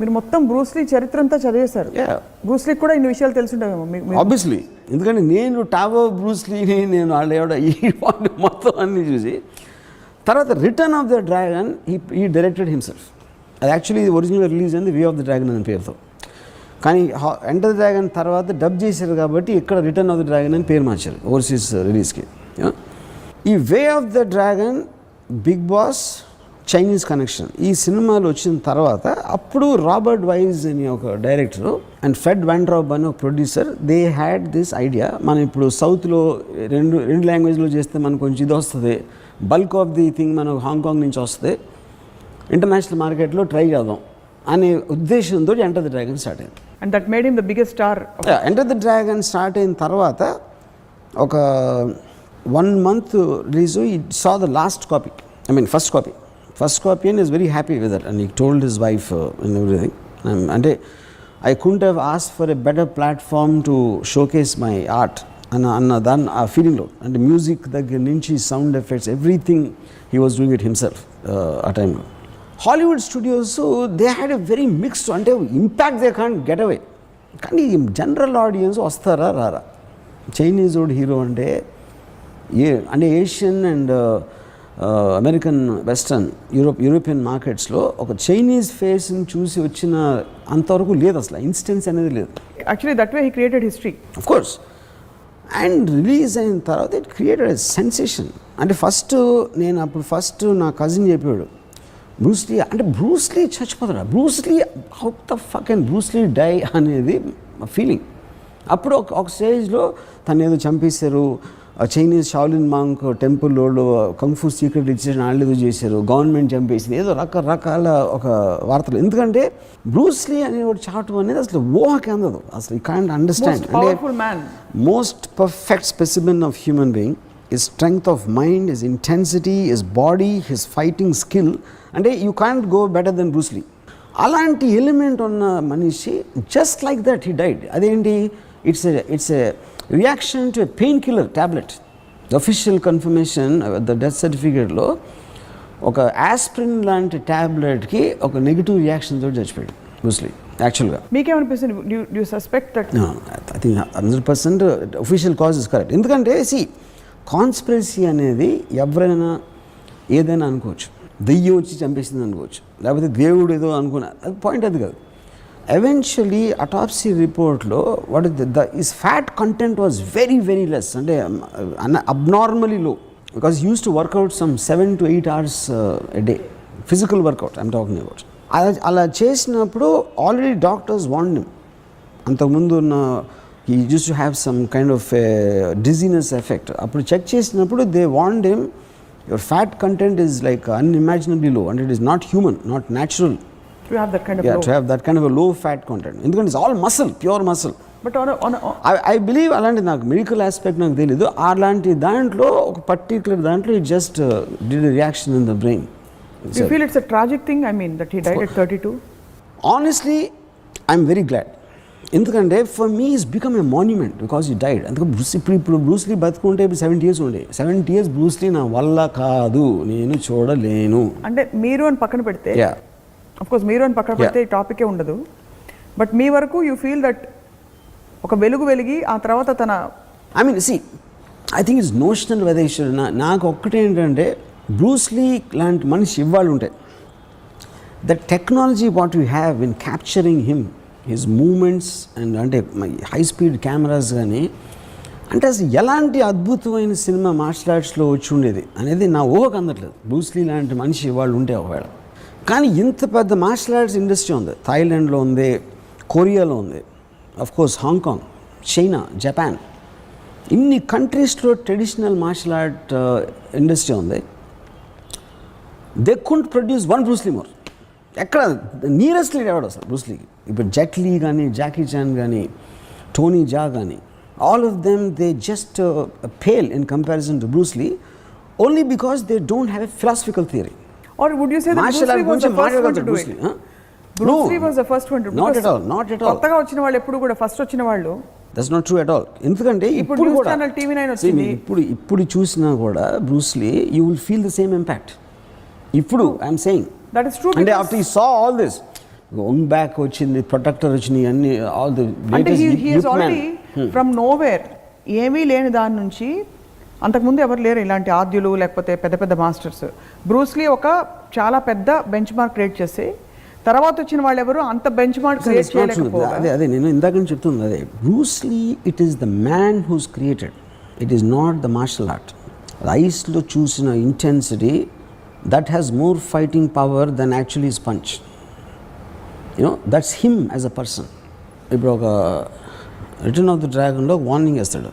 మీరు మొత్తం బ్రూస్లీ చరిత్ర అంతా చదివేశారు. బ్రూస్లీకి కూడా ఇన్ని విషయాలు తెలుసుంటావేమో ఆబ్వియస్లీ. ఎందుకంటే నేను టావో బ్రూస్లీని నేను వాళ్ళు ఈ మొత్తం అన్నీ చూసి తర్వాత రిటర్న్ ఆఫ్ ద డ్రాగన్ ఈ డైరెక్టెడ్ హిమ్సెల్ఫ్. అది యాక్చువల్లీ ఒరిజినల్ రిలీజ్ అయింది వే ఆఫ్ ద డ్రాగన్ అనే పేరుతో. కానీ ఎంటర్ ద డ్రాగన్ తర్వాత డబ్ చేశారు కాబట్టి ఇక్కడ రిటర్న్ ఆఫ్ ద డ్రాగన్ అని పేరు మార్చారు ఓవర్సీస్ రిలీజ్కి. ఈ way of the dragon, big boss, Chinese connection ఈ సినిమాలు వచ్చిన తర్వాత అప్పుడు రాబర్ట్ వైజ్ అని ఒక డైరెక్టర్ అండ్ ఫెడ్ వాండ్రాబ్ అని ఒక producer, they had this idea. మనం ఇప్పుడు సౌత్లో రెండు లాంగ్వేజ్లో చేస్తే మనకు కొంచెం ఇది వస్తుంది, బల్క్ ఆఫ్ ది థింగ్ మనకు హాంకాంగ్ నుంచి వస్తుంది, ఇంటర్నేషనల్ మార్కెట్లో ట్రై చేద్దాం అనే ఉద్దేశంతో ఎంటర్ ద డ్రాగన్ స్టార్ట్ అయింది. And that made him the biggest star. Enter the dragon start అయిన తర్వాత ఒక 1 month రిలీజ్, ఈ saw the last copy, I mean first copy and is very happy with it, and he told his wife and everything. అంటే I couldn't have asked for a better platform to showcase my art అన్న దాన్ని ఆ ఫీలింగ్లో, అంటే music దగ్గర నుంచి sound effects everything he was doing it himself ఆ టైంలో. Hollywood studios they had a very mixed, అంటే impact they can't get away. కానీ జనరల్ ఆడియన్స్ వస్తారా రారా? చైనీస్ ఓడ్ హీరో అంటే Asian and American, western, European మార్కెట్స్లో ఒక చైనీస్ ఫేస్ని చూసి వచ్చిన అంతవరకు లేదు అసలు, ఇన్స్టెన్స్ అనేది లేదు. Actually that way he created history of course. And release అయిన తర్వాత ఇట్ క్రియేటెడ్ ఎ సెన్సేషన్. అంటే నేను అప్పుడు నా కజిన్ చెప్పాడు, బ్రూస్లీ చచ్చిపోతాడా, how the fuck and Bruce Lee die అనేది ఫీలింగ్. అప్పుడు ఒక స్టేజ్లో తను ఏదో చంపేశారు, చైనీస్ షాలిన్ మాంక్ టెంపుల్ వాళ్ళు కంఫూ సీక్రెట్ ఇచ్చేసిన వాళ్ళు ఏదో చేశారు, గవర్నమెంట్ చంపేసింది, ఏదో రకరకాల ఒక వార్తలు. ఎందుకంటే బ్రూస్లీ అనే ఒక చాటు అనేది అసలు ఊహకి అందదు అసలు. You can't understand. అంటే most perfect specimen of human being, his strength of mind, his intensity, his body, his fighting skill, అంటే you can't go better than Bruce Lee. అలాంటి ఎలిమెంట్ ఉన్న మనిషి just like that he died. అదేంటి, it's a reaction to a pain killer tablet. The official confirmation the death సర్టిఫికేట్లో ఒక aspirin లాంటి టాబ్లెట్కి ఒక negative reaction తోటి చచ్చిపోయాడు బ్రూస్లీ. యాక్చువల్గా మీకేమనిపిస్తుంది? Do suspect that? I think 100% official cause is correct. ఎందుకంటే కాన్స్పిరసీ అనేది ఎవరైనా ఏదైనా అనుకోవచ్చు, దెయ్యం వచ్చి చంపేసింది అనుకోవచ్చు, లేకపోతే దేవుడు ఏదో అనుకున్నా, అది పాయింట్ అది కాదు. Eventually, autopsy report-lo what is his fat content was very, very less, and abnormally low, because he used to work out some 7 to 8 hours a day, physical workout I'm talking about. Ala chesinappudu already doctors warned him. Antamundu he used to have some kind of dizziness effect. Appudu check chesinappudu they warned him, your fat content is like unimaginably low, and it is not human, not natural. To have that kind of to have that kind of a low fat content. ఎందుకంటే it's all muscle, pure muscle. But I believe అలాంటి నాకు medical aspect నాకు తెలియదు. అలాంటి దాంట్లో ఒక particular దాంట్లో it just did a reaction in the brain. You feel it's a tragic thing? I mean that he died at 32? Honestly, I'm very glad. ఎందుకంటే for me he's become a monument because he died. అందుకే ఇప్పుడు Bruce Lee బతుకుంటే 70 years ఉండే, 70 years Bruce Lee నా వల్ల కాదు, నేను చూడలేను. అంటే మీరు అని పక్కన పెడితే, అఫ్ కోర్స్ మీరు అని పక్కన పెడితే ఈ టాపికే ఉండదు, బట్ మీ వరకు యూ ఫీల్ దట్ ఒక వెలిగి ఆ తర్వాత తన I think it's notional weather. నాకు ఒక్కటేంటంటే బ్రూస్లీ లాంటి మనిషి ఇవ్వాలి ఉంటాయి, the technology what you have in capturing him, his moments and అంటే హై స్పీడ్ కెమెరాస్ కానీ, అంటే అసలు ఎలాంటి అద్భుతమైన సినిమా మార్షల్ ఆర్ట్స్లో వచ్చి ఉండేది అనేది నా ఊహకు అందట్లేదు. బ్రూస్లీ లాంటి మనిషి వాళ్ళు ఉంటే ఒకవేళ. కానీ ఇంత పెద్ద మార్షల్ ఆర్ట్స్ ఇండస్ట్రీ ఉంది, థాయిలాండ్లో ఉంది, కొరియాలో ఉంది, of course Hong Kong, China, Japan, ఇన్ని కంట్రీస్లో ట్రెడిషనల్ మార్షల్ ఆర్ట్ ఇండస్ట్రీ ఉంది. They couldn't produce one Bruce Lee more. ఎక్కడ నియరెస్ట్ లీడ్ ఎవడు అసలు బ్రూస్లీకి? ఇప్పుడు జెట్ లీ కానీ, జాకీ చాన్ కానీ, టోనీ జా కానీ, all of them they just pale in comparison to Bruce Lee, only because they don't have a philosophical theory. Or would you say that Bruce Lee was the first one to do it? Bruce Lee was the first one to do it. Not at all. కొత్తగా వచ్చిన వాళ్ళు ఎప్పుడు కూడా first వచ్చిన వాళ్ళు. That's not true at all. ఎందుకంటే ఇప్పుడు కూడా ఛానల్ TV9 వచ్చింది. ఇప్పుడు చూసినా కూడా Bruce Lee, you will feel the same impact. ఇప్పుడు I'm saying that is true. And after you saw all this, one back వచ్చింది, ప్రొటెక్టర్ వచ్చినాయి, అన్ని ఆల్ ది అంటే హీఈస్ ఆల్రెడీ ఫ్రమ్ నోవేర్, ఏమీ లేని దాని నుంచి. అంతకుముందు ఎవరు లేరు ఇలాంటి ఆద్యులు లేకపోతే పెద్ద పెద్ద మాస్టర్స్. బ్రూస్లీ ఒక చాలా పెద్ద బెంచ్ మార్క్ క్రియేట్ చేసి తర్వాత వచ్చిన వాళ్ళు ఎవరు అంత బెంచ్ మార్క్ క్రియేట్ చేయలేకపోయారు. అదే నేను ఇందాక నుంచి చెప్తుంది అదే. Bruce Lee it is the man who's created, it is not the martial art. ఐస్లో చూసిన intensity that has more fighting power than actually is punch. You know that's him as a person. ఇప్పుడు ఒక రిటర్న్ ఆఫ్ ద డ్రాగన్లో warning వేస్తాడు,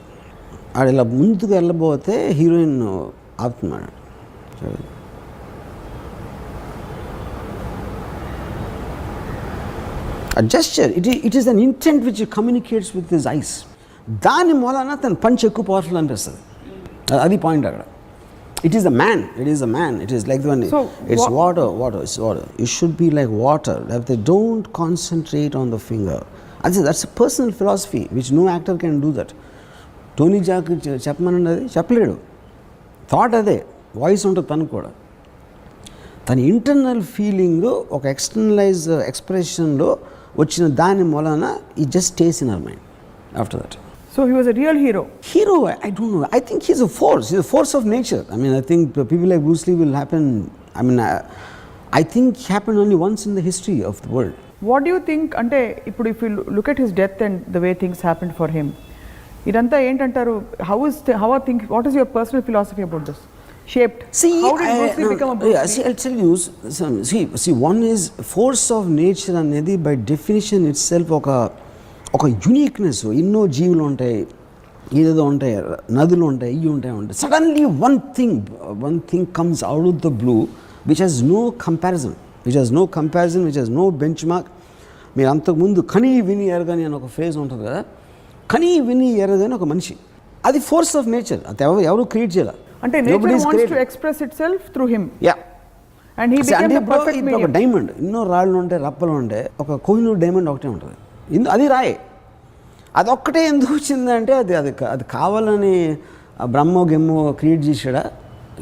ఆడు ఇలా ముందుకు వెళ్ళబోతే హీరోయిన్ ఆపుతున్నాడు. A gesture, it is an intent which he communicates with his eyes. దాని మూలన తన పంచ్ ఎక్కువ పవర్ఫుల్ అనిపిస్తుంది. అది పాయింట్ అక్కడ. It is a man, it is like the one, so it's water. It should be like water. If they don't concentrate on the finger. That's a personal philosophy which no actor can do that. Tony Jaa చెప్పమన్నది చెప్పలేడు. Thought అదే, voice ఉంటుంది తనకు కూడా. తన internal feeling ఒక externalise ఎక్స్ప్రెషన్లో వచ్చిన దాని మూలన ఈ just stays in our mind after that. So he was a real hero. I don't know. I think he's a force of nature. I mean, I think people like Bruce Lee will happen. I mean, I think happened only once in the history of the world. What do you think? అంటే ఇప్పుడు if you look at his death and the way things happened for him, ఇదంతా ఏంటంటారు? What is your personal philosophy about this? Shaped. How did Bruce Lee become a Bruce Lee? I'll tell you. See, one is force of nature అనేది by definition itself ఒక uniqueness. ఎన్నో జీవులు ఉంటాయి, ఏదేదో ఉంటాయి, నదులు ఉంటాయి, ఇవి ఉంటాయి. Suddenly one thing comes out of the blue which has no comparison, which has no benchmark. మీరు అంతకుముందు కనీ విని ఎరగని అని ఒక ఫ్రేజ్ ఉంటుంది కదా, కనీ విని ఎరగని ఒక మనిషి, అది ఫోర్స్ ఆఫ్ నేచర్. అది ఎవరు క్రియేట్ చేయాలి. అంటే nature wants to express itself through him. Yeah. And he became the perfect medium. ఒక డైమండ్, ఎన్నో రాళ్ళు ఉంటాయి, రప్పలు ఉంటాయి, ఒక కోహినూర్ డైమండ్ ఒకటే ఉంటుంది. అది రాయి. అది ఒక్కటే ఎందుకు వచ్చిందంటే అది కావాలని బ్రహ్మో గెమ్మో క్రియేట్ చేసాడా,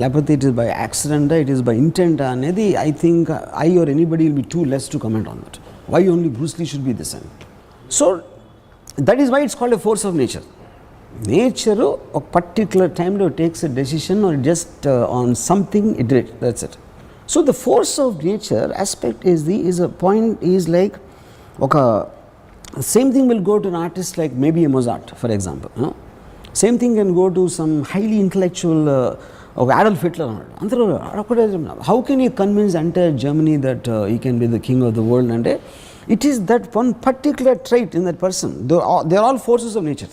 లేకపోతే ఇట్ ఈస్ బై యాక్సిడెంటా, ఇట్ ఈస్ బై ఇంటెంట్ అనేది I think I or anybody will be too less to comment on that. Why only Bruce Lee should be this and so that is why it's called a force of nature. Nature ఒక particular టైంలో takes a decision or just on something it that's it. So the force of nature aspect is a point is like ఒక same thing will go to an artist like maybe a Mozart, for example. You know? Same thing can go to some highly intellectual Adolf Hitler. How can you convince entire Germany that he can be the king of the world? And it is that one particular trait in that person. They are all forces of nature.